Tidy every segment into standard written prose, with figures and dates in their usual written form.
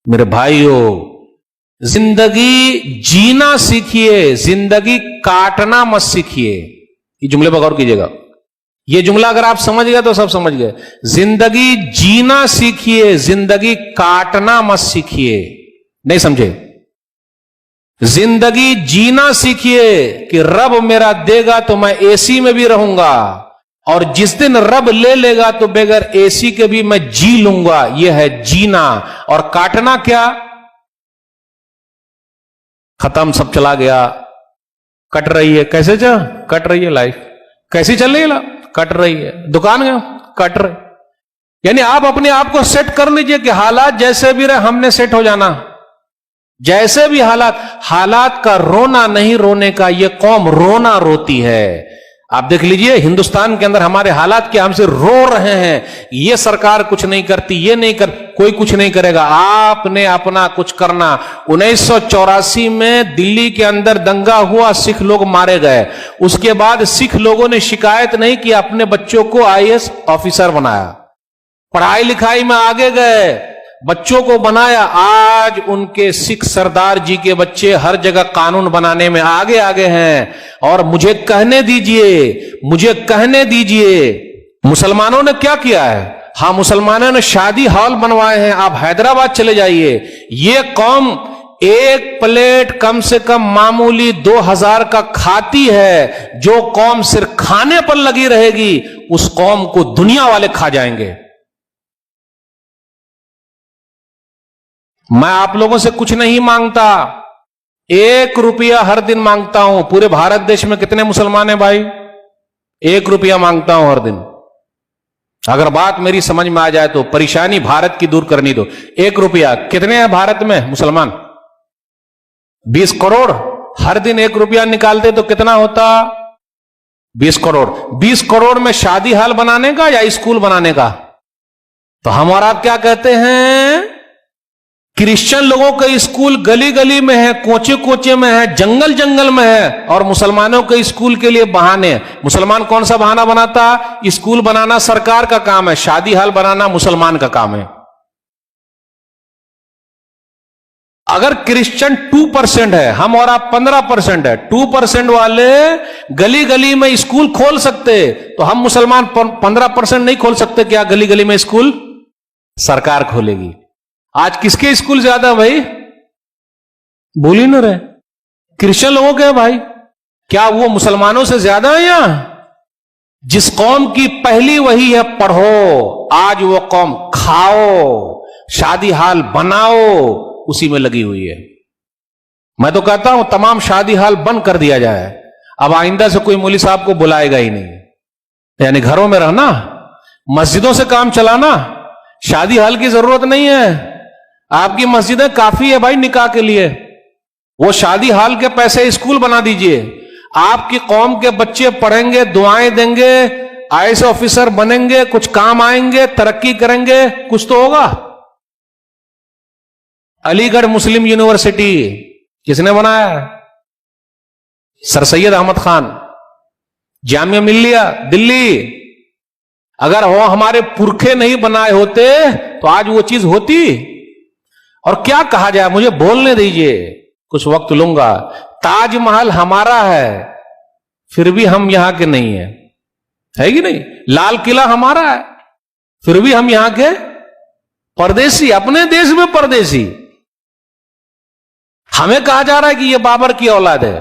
میرے بھائیوں، زندگی جینا سیکھیے، زندگی کاٹنا مت سیکھیے. یہ جملے پر غور کیجیے گا. یہ جملہ اگر آپ سمجھ گئے تو سب سمجھ گئے. زندگی جینا سیکھیے، زندگی کاٹنا مت سیکھیے. نہیں سمجھے؟ زندگی جینا سیکھیے کہ رب میرا دے گا تو میں اے سی میں بھی رہوں گا، اور جس دن رب لے لے گا تو بغیر اے سی کے بھی میں جی لوں گا. یہ ہے جینا. اور کاٹنا کیا؟ ختم، سب چلا گیا، کٹ رہی ہے. کیسے کٹ رہی ہے لائف؟ کیسی چل رہی ہے؟ کٹ رہی ہے. دکان گیا، کٹ رہی. یعنی آپ اپنے آپ کو سیٹ کر لیجئے کہ حالات جیسے بھی رہے ہم نے سیٹ ہو جانا. جیسے بھی حالات کا رونا نہیں رونے کا. یہ قوم رونا روتی ہے. آپ دیکھ لیجئے ہندوستان کے اندر ہمارے حالات کے ہم سے رو رہے ہیں. یہ سرکار کچھ نہیں کرتی، یہ نہیں کوئی کچھ نہیں کرے گا. آپ نے اپنا کچھ کرنا. 1984 میں دلی کے اندر دنگا ہوا، سکھ لوگ مارے گئے. اس کے بعد سکھ لوگوں نے شکایت نہیں کی، اپنے بچوں کو IAS آفیسر بنایا، پڑھائی لکھائی میں آگے گئے، بچوں کو بنایا. آج ان کے سکھ سردار جی کے بچے ہر جگہ قانون بنانے میں آگے ہیں. اور مجھے کہنے دیجئے مسلمانوں نے کیا کیا ہے. ہاں، مسلمانوں نے شادی ہال بنوائے ہیں. آپ حیدرآباد چلے جائیے، یہ قوم ایک پلیٹ کم سے کم معمولی 2000 کا کھاتی ہے. جو قوم صرف کھانے پر لگی رہے گی اس قوم کو دنیا والے کھا جائیں گے. میں آپ لوگوں سے کچھ نہیں مانگتا، 1 روپیہ ہر دن مانگتا ہوں. پورے بھارت دیش میں کتنے مسلمان ہیں بھائی؟ 1 روپیہ مانگتا ہوں ہر دن. اگر بات میری سمجھ میں آ جائے تو پریشانی بھارت کی دور کرنی دو. 1 روپیہ کتنے ہیں بھارت میں مسلمان؟ 20 کروڑ. ہر دن 1 روپیہ نکالتے تو کتنا ہوتا؟ 20 کروڑ. 20 کروڑ میں شادی ہال بنانے کا یا اسکول بنانے کا؟ تو ہم اور آپ کیا کہتے ہیں؟ کرسچن لوگوں کے اسکول گلی گلی میں ہے، کوچے کوچے میں ہے، جنگل جنگل میں ہے، اور مسلمانوں کے اسکول کے لیے بہانے. مسلمان کون سا بہانہ بناتا؟ اسکول بنانا سرکار کا کام ہے، شادی ہال بنانا مسلمان کا کام ہے. اگر کرسچن 2% ہے، ہم اور آپ 15% ہے، 2% والے گلی گلی میں اسکول کھول سکتے تو ہم مسلمان 15% نہیں کھول سکتے کیا؟ گلی گلی میں اسکول سرکار کھولے گی. آج کس کے اسکول زیادہ بھائی؟ بول ہی نہ رہے. کرسچن لوگوں کے بھائی. کیا وہ مسلمانوں سے زیادہ ہیں؟ یا جس قوم کی پہلی وہی ہے پڑھو، آج وہ قوم کھاؤ، شادی ہال بناؤ، اسی میں لگی ہوئی ہے. میں تو کہتا ہوں تمام شادی ہال بند کر دیا جائے. اب آئندہ سے کوئی مولوی صاحب کو بلائے گا ہی نہیں. یعنی گھروں میں رہنا، مسجدوں سے کام چلانا، شادی ہال کی ضرورت نہیں ہے. آپ کی مسجدیں کافی ہے بھائی نکاح کے لیے. وہ شادی ہال کے پیسے اسکول بنا دیجئے. آپ کی قوم کے بچے پڑھیں گے، دعائیں دیں گے، IAS آفیسر بنیں گے، کچھ کام آئیں گے، ترقی کریں گے، کچھ تو ہوگا. علی گڑھ مسلم یونیورسٹی کس نے بنایا ہے؟ سر سید احمد خان. جامعہ ملیہ دلی، اگر وہ ہمارے پرکھے نہیں بنائے ہوتے تو آج وہ چیز ہوتی. اور کیا کہا جائے، مجھے بولنے دیجئے، کچھ وقت لوں گا. تاج محل ہمارا ہے پھر بھی ہم یہاں کے نہیں ہیں، ہے کہ نہیں؟ لال قلعہ ہمارا ہے پھر بھی ہم یہاں کے پردیسی، اپنے دیش میں پردیسی. ہمیں کہا جا رہا ہے کہ یہ بابر کی اولاد ہے.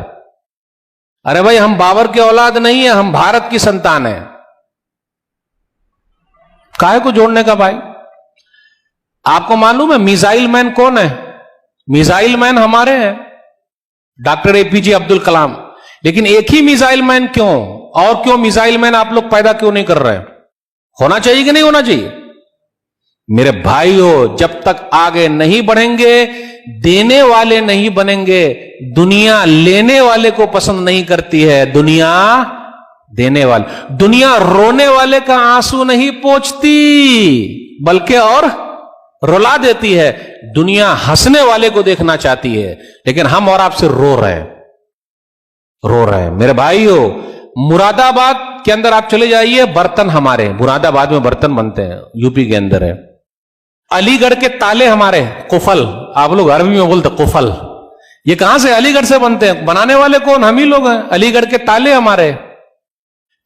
ارے بھائی، ہم بابر کی اولاد نہیں ہیں، ہم بھارت کی سنتان ہیں. کاہے کو جوڑنے کا بھائی؟ آپ کو معلوم ہے میزائل مین کون ہے؟ میزائل مین ہمارے ہیں، ڈاکٹر APJ عبد الکلام. لیکن ایک ہی میزائل مین کیوں؟ اور کیوں میزائل مین آپ لوگ پیدا کیوں نہیں کر رہے؟ ہونا چاہیے کہ نہیں ہونا چاہیے؟ میرے بھائیوں، جب تک آگے نہیں بڑھیں گے، دینے والے نہیں بنیں گے. دنیا لینے والے کو پسند نہیں کرتی ہے، دنیا دینے والے. دنیا رونے والے کا آنسو نہیں پوچھتی بلکہ اور رلا دیتی ہے. دنیا ہنسنے والے کو دیکھنا چاہتی ہے، لیکن ہم اور آپ سے رو رہے ہیں. میرے بھائیوں، مراد آباد کے اندر آپ چلے جائیے، برتن ہمارے مراد آباد میں برتن بنتے ہیں، UP کے اندر ہے. علی گڑھ کے تالے ہمارے قفل، آپ لوگ عربی میں بولتے قفل، یہ کہاں سے علی گڑھ سے بنتے ہیں؟ بنانے والے کون؟ ہم ہی لوگ ہیں، علی گڑھ کے تالے ہمارے۔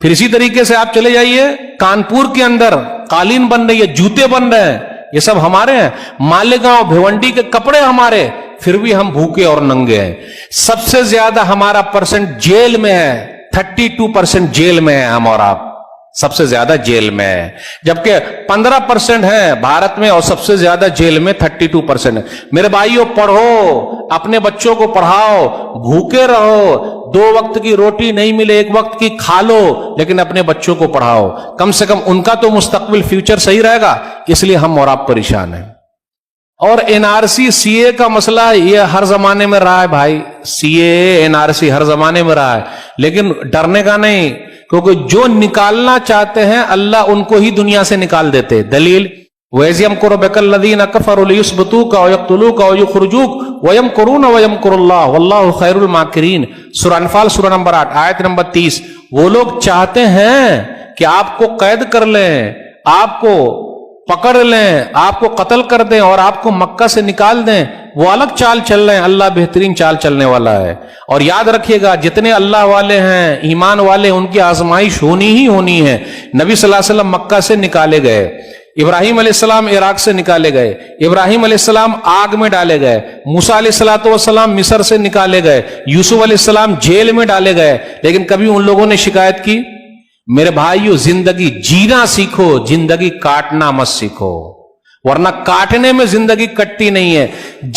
پھر اسی طریقے سے آپ چلے جائیے کانپور کے اندر قالین بن رہی ہے، جوتے بن رہے ہیں، یہ سب ہمارے ہیں۔ مالیگاؤں بھیونڈی کے کپڑے ہمارے، پھر بھی ہم بھوکے اور ننگے ہیں۔ سب سے زیادہ ہمارا پرسنٹ جیل میں ہے، 32% جیل میں ہے ہم اور آپ، سب سے زیادہ جیل میں ہے، جبکہ 15% ہے بھارت میں، اور سب سے زیادہ جیل میں 32% ہے۔ میرے بھائیوں، پڑھو، اپنے بچوں کو پڑھاؤ، بھوکے رہو، 2 وقت کی روٹی نہیں ملے 1 وقت کی کھا لو، لیکن اپنے بچوں کو پڑھاؤ، کم سے کم ان کا تو مستقبل فیوچر صحیح رہے گا۔ اس لیے ہم اور آپ پریشان ہیں۔ اور NRC CA کا مسئلہ یہ ہر زمانے میں رہا ہے بھائی، CA NRC ہر زمانے میں رہا ہے، لیکن ڈرنے کا نہیں، کیونکہ جو نکالنا چاہتے ہیں اللہ ان کو ہی دنیا سے نکال دیتے۔ دلیل وَإِذْ يَمْكُرُ بِكَ الَّذِينَ كَفَرُوا لِيُثْبِتُوكَ وَيَقْتُلُوكَ وَيُخْرِجُوكَ وَيَمْكُرُونَ وَيَمْكُرُ اللَّهُ وَاللَّهُ خَيْرُ الْمَاكِرِينَ۔ سورہ انفال سورہ نمبر 8 آیت نمبر 30۔ وہ لوگ چاہتے ہیں کہ آپ کو قید کر لیں، آپ کو پکڑ لیں، آپ کو قتل کر دیں اور آپ کو مکہ سے نکال دیں، وہ الگ چال چل رہے ہیں، اللہ بہترین چال چلنے والا ہے۔ اور یاد رکھیے گا، جتنے اللہ والے ہیں، ایمان والے، ان کی آزمائش ہونی ہی ہونی ہے۔ نبی صلی اللہ علیہ وسلم مکہ سے نکالے گئے، ابراہیم علیہ السلام عراق سے نکالے گئے، ابراہیم علیہ السلام آگ میں ڈالے گئے، موسیٰ علیہ السلام مصر سے نکالے گئے، یوسف علیہ السلام جیل میں ڈالے گئے، لیکن کبھی ان لوگوں نے شکایت کی؟ میرے بھائیو، زندگی جینا سیکھو، زندگی کاٹنا مت سیکھو، ورنہ کاٹنے میں زندگی کٹتی نہیں ہے۔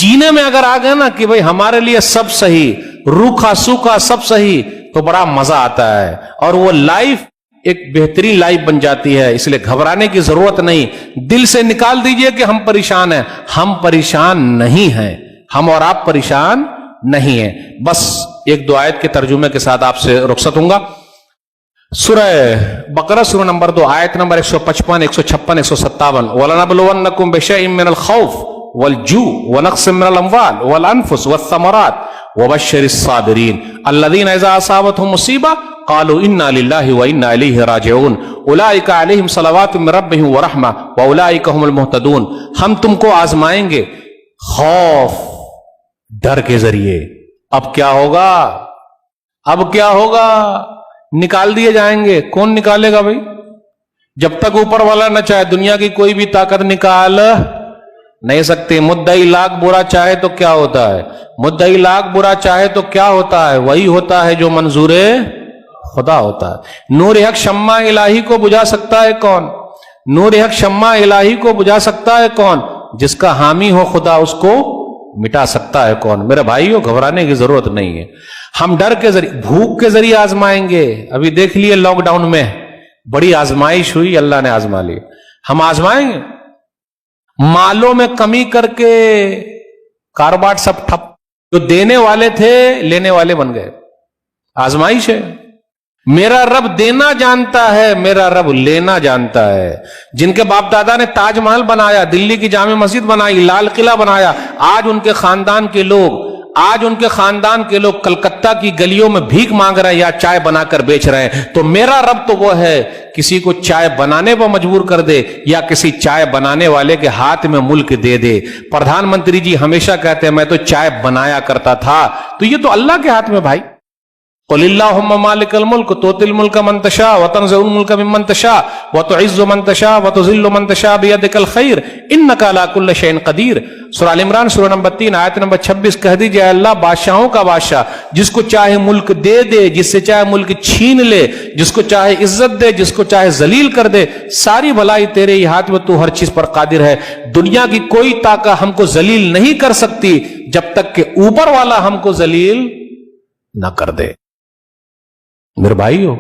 جینے میں اگر آ گئے نا کہ بھئی ہمارے لیے سب صحیح، روکھا سوکھا سب صحیح، تو بڑا مزہ آتا ہے، اور وہ لائف ایک بہترین لائف بن جاتی ہے۔ اس لیے گھبرانے کی ضرورت نہیں، دل سے نکال دیجئے کہ ہم پریشان ہیں۔ ہم پریشان نہیں ہیں، ہم اور آپ پریشان نہیں ہیں۔ بس 1-2 آیت کے ترجمے کے ساتھ آپ سے رخصت ہوں گا۔ سورہ بقرہ سورہ نمبر 2 آیت نمبر 155 156 157۔ وَلَنَبْلُوَنَّكُمْ بِشَيْءٍ مِّنَ الْخَوْفِ وَالْجُوعِ وَنَقْصٍ مِّنَ الْأَمْوَالِ وَالْأَنفُسِ وَالثَّمَرَاتِ وَبَشِّرِ الصَّابِرِينَ الَّذِينَ إِذَا أَصَابَتْهُمْ مُصِيبَةٌ قَالُوا إِنَّا لِلَّهِ وَإِنَّا إِلَيْهِ رَاجِعُونَ أُولَٰئِكَ عَلَيْهِمْ صَلَوَاتٌ مِّن رَّبِّهِمْ وَرَحْمَةٌ وَأُولَٰئِكَ هُمُ الْمُهْتَدُونَ۔ ہم تم کو آزمائیں گے خوف، ڈر کے ذریعے۔ اب کیا ہوگا؟ اب کیا ہوگا؟ نکال دیے جائیں گے۔ کون نکالے گا بھائی؟ جب تک اوپر والا نہ چاہے، دنیا کی کوئی بھی طاقت نکال نہیں سکتی۔ مدعی لاکھ برا چاہے تو کیا ہوتا ہے؟ مدعی لاکھ برا چاہے تو کیا ہوتا ہے؟ وہی ہوتا ہے جو منظور خدا ہوتا ہے۔ نور حق شمع الہی کو بجھا سکتا ہے کون؟ نور حق شمع الہی کو بجھا سکتا ہے کون؟ جس کا حامی ہو خدا، اس کو مٹا سکتا ہے کون؟ میرے بھائیوں، گھبرانے کی ضرورت نہیں ہے۔ ہم ڈر کے ذریعے، بھوک کے ذریعے آزمائیں گے۔ ابھی دیکھ لیے لاک ڈاؤن میں بڑی آزمائش ہوئی، اللہ نے آزما لی۔ ہم آزمائیں گے۔ مالوں میں کمی کر کے کاروبار سب ٹھپ، جو دینے والے تھے لینے والے بن گئے۔ آزمائش ہے۔ میرا رب دینا جانتا ہے، میرا رب لینا جانتا ہے۔ جن کے باپ دادا نے تاج محل بنایا، دلی کی جامع مسجد بنائی، لال قلعہ بنایا، آج ان کے خاندان کے لوگ کلکتہ کی گلیوں میں بھیک مانگ رہے ہیں یا چائے بنا کر بیچ رہے ہیں۔ تو میرا رب تو وہ ہے، کسی کو چائے بنانے پر مجبور کر دے یا کسی چائے بنانے والے کے ہاتھ میں ملک دے دے۔ پردھان منتری جی ہمیشہ کہتے ہیں میں تو چائے بنایا کرتا تھا، تو یہ تو اللہ کے ہاتھ میں بھائی۔ قل اللہم مالک الملک تؤتی الملک من تشاء وتنزع الملک ممن تشاء وتعز من تشاء وتذل من تشاء بیدک الخیر انک علی کل شیء قدیر۔ سورہ ال عمران سورہ نمبر 3 آیت نمبر 26۔ کہہ دیجئے اللہ بادشاہوں کا بادشاہ، جس کو چاہے ملک دے دے، جس سے چاہے ملک چھین لے، جس کو چاہے عزت دے، جس کو چاہے ذلیل کر دے، ساری بھلائی تیرے ہی ہاتھ میں، تو ہر چیز پر قادر ہے۔ دنیا کی کوئی طاقت ہم کو ذلیل نہیں کر سکتی جب تک کہ اوپر والا ہم کو ذلیل نہ کر دے۔ میرے بھائیو،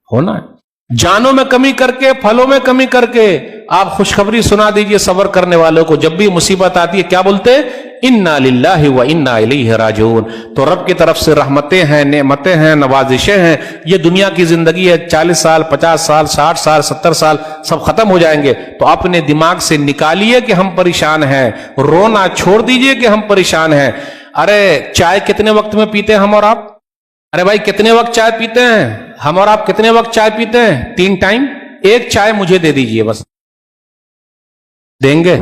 ہونا ہے۔ جانوں میں کمی کر کے، پھلوں میں کمی کر کے آپ خوشخبری سنا دیجئے صبر کرنے والوں کو۔ جب بھی مصیبت آتی ہے کیا بولتے؟ انا للہ و انا الیہ راجعون۔ تو رب کی طرف سے رحمتیں ہیں، نعمتیں ہیں، نوازشیں ہیں۔ یہ دنیا کی زندگی ہے، 40 سال 50 سال 60 سال 70 سال سب ختم ہو جائیں گے۔ تو اپنے دماغ سے نکالیے کہ ہم پریشان ہیں، رونا چھوڑ دیجئے کہ ہم پریشان ہیں۔ ارے چائے کتنے وقت میں پیتے ہیں ہم اور آپ؟ ارے بھائی کتنے وقت چائے پیتے ہیں ہم اور آپ؟ کتنے وقت چائے پیتے ہیں؟ 3 ٹائم۔ ایک چائے مجھے دے دیجئے، بس دیں گے؟